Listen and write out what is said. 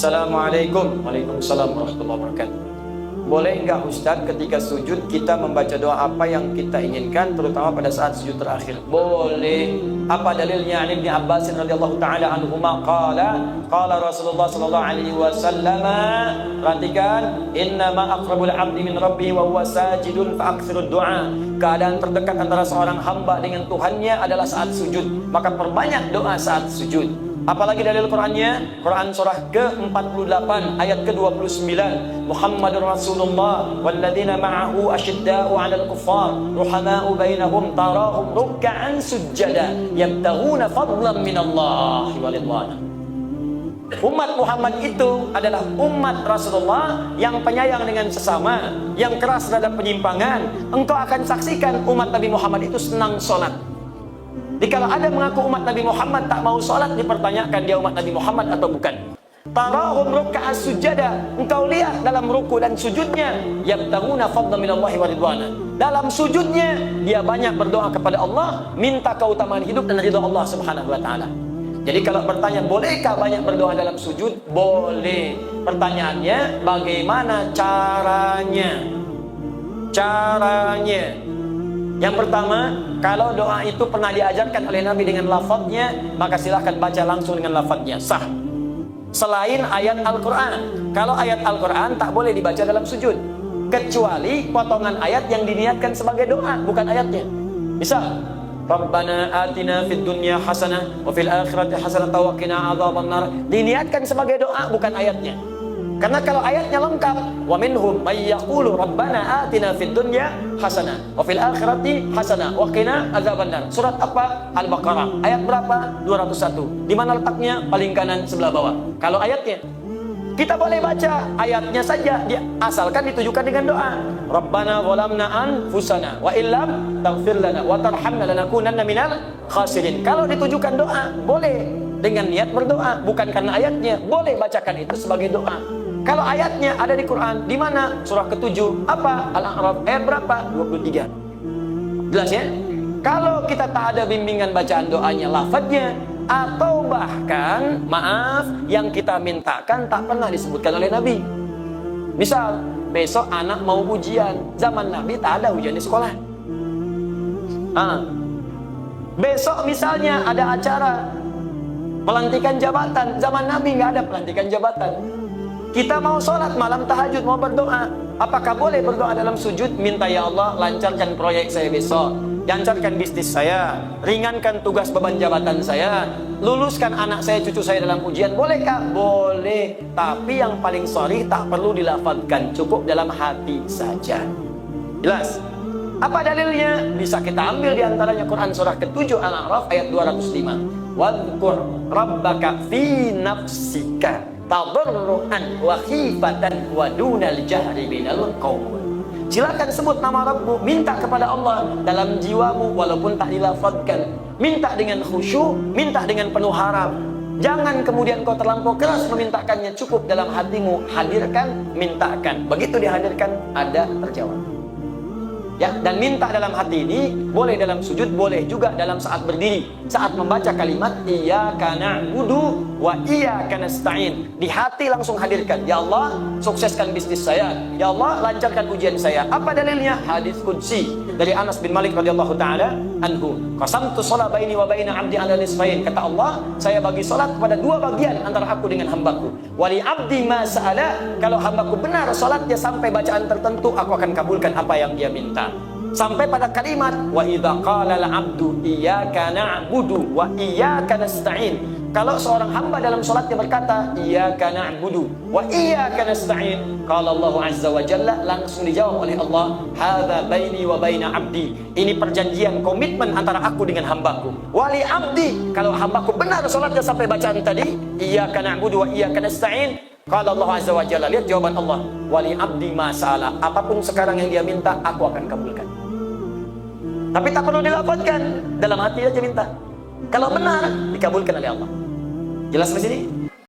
Assalamualaikum. Waalaikumsalam warahmatullahi wabarakatuh. Boleh enggak Ustadz ketika sujud kita membaca doa apa yang kita inginkan, terutama pada saat sujud terakhir? Boleh. Apa dalilnya? Ibnu Abbas radhiyallahu taala anhuma qala Rasulullah sallallahu alaihi wasallam, perhatikan, innama aqrabul 'abdi min rabbih wa huwa sajidun fa aktsirud du'a. Keadaan terdekat antara seorang hamba dengan Tuhannya adalah saat sujud, maka perbanyak doa saat sujud. Apalagi dalil Qurannya, Quran surah ke-48 ayat ke-29, Muhammadur Rasulullah walladzina ma'ahu asyidda'u 'alal kuffar ruhama'u bainahum tarahum ruk'an sujada yabtaghuna fadlan minallahi wa ridwana. Umat Muhammad itu adalah umat Rasulullah yang penyayang dengan sesama, yang keras terhadap penyimpangan. Engkau akan saksikan umat Nabi Muhammad itu senang sholat. Jika ada mengaku umat Nabi Muhammad tak mau sholat, dipertanyakan dia umat Nabi Muhammad atau bukan. Tarahum ruk'an sujada, engkau lihat dalam ruku dan sujudnya, yabtaghuna fadlan minallahi wa ridwana. Dalam sujudnya dia banyak berdoa kepada Allah, minta keutamaan hidup dan ridha Allah Subhanahu wa taala. Jadi kalau bertanya bolehkah banyak berdoa dalam sujud? Boleh. Pertanyaannya bagaimana caranya? Yang pertama, kalau doa itu pernah diajarkan oleh Nabi dengan lafadznya, maka silahkan baca langsung dengan lafadznya, sah. Selain ayat Al-Quran. Kalau ayat Al-Quran tak boleh dibaca dalam sujud, kecuali potongan ayat yang diniatkan sebagai doa, bukan ayatnya. Misal, Rabbana atina fid dunya hasanah wa fil akhirati hasanah wa qina adzabannar, diniatkan sebagai doa, bukan ayatnya. Karena kalau ayatnya lengkap, wa minhum may yaqulu rabbana atina fid dunya hasanah wa fil akhirati hasanah wa qina adzabannar. Surat apa? Al-Baqarah. Ayat berapa? 201. Di mana letaknya? Paling kanan sebelah bawah. Kalau ayatnya, kita boleh baca ayatnya saja, asalkan ditujukan dengan doa. Rabbana zalamna anfusana wa illam taghfir lana wa tarhamna lanakunanna minal khasirin. Kalau ditujukan doa, boleh dengan niat berdoa, bukan karena ayatnya. Boleh bacakan itu sebagai doa. Kalau ayatnya ada di Quran, di mana? Surah ke-7, apa? Al-A'raf, ayat berapa? 23. Jelas ya? Kalau kita tak ada bimbingan bacaan doanya, lafadznya, atau bahkan, maaf, yang kita mintakan tak pernah disebutkan oleh Nabi. Misal, besok anak mau ujian, zaman Nabi tak ada ujian di sekolah. Besok misalnya ada acara pelantikan jabatan, zaman Nabi nggak ada pelantikan jabatan. Kita mau sholat malam tahajud, mau berdoa, apakah boleh berdoa dalam sujud? Minta, ya Allah lancarkan proyek saya besok, lancarkan bisnis saya, ringankan tugas beban jabatan saya, luluskan anak saya, cucu saya dalam ujian. Bolehkah? Boleh. Tapi yang paling sorry tak perlu dilafadzkan, cukup dalam hati saja. Jelas? Apa dalilnya? Bisa kita ambil diantaranya Quran surah ke-7 Al-A'raf ayat 205. Wadhkur rabbaka fi nafsika tadarruan wa khifatan wa dunal jahri minal qaul. Silakan sebut nama Rabbu, minta kepada Allah dalam jiwamu walaupun tak dilafadzkan. Minta dengan khusyuk, minta dengan penuh harap. Jangan kemudian kau terlampau keras memintakannya, cukup dalam hatimu, hadirkan, mintakan. Begitu dihadirkan, ada terjawab. Ya, dan minta dalam hati ini boleh dalam sujud, boleh juga dalam saat berdiri. Saat membaca kalimat iyyaka na'budu wa iyyaka nasta'in, di hati langsung hadirkan, ya Allah sukseskan bisnis saya, ya Allah lancarkan ujian saya. Apa dalilnya? Hadis qudsi dari Anas bin Malik radhiyallahu taala anhu. Qasamtu shalah baini wa baina 'abdi 'ala nisfain. Kata Allah, saya bagi salat kepada dua bagian antara aku dengan hambaku. Wali 'abdi ma sa'ala, kalau hambaku benar salatnya sampai bacaan tertentu, aku akan kabulkan apa yang dia minta. Sampai pada kalimat wa idza qala al-'abdu iyyaka na'budu wa iyyaka nasta'in. Kalau seorang hamba dalam salatnya berkata iyyaka na'budu wa iyyaka nasta'in, qala Allah azza wa jalla, langsung dijawab oleh Allah, hadza baini wa baina 'abdi. Ini perjanjian, komitmen antara aku dengan hambaku. Wali 'abdi, kalau hambaku benar salatnya sampai bacaan tadi iyyaka na'budu wa iyyaka nasta'in, qala Allah azza wa jalla, lihat jawaban Allah, wali 'abdi ma sa'ala, apapun sekarang yang dia minta aku akan kabulkan. Tapi tak perlu dilafadzkan, dalam hati aja minta. Kalau benar, dikabulkan oleh Allah. Jelas di sini?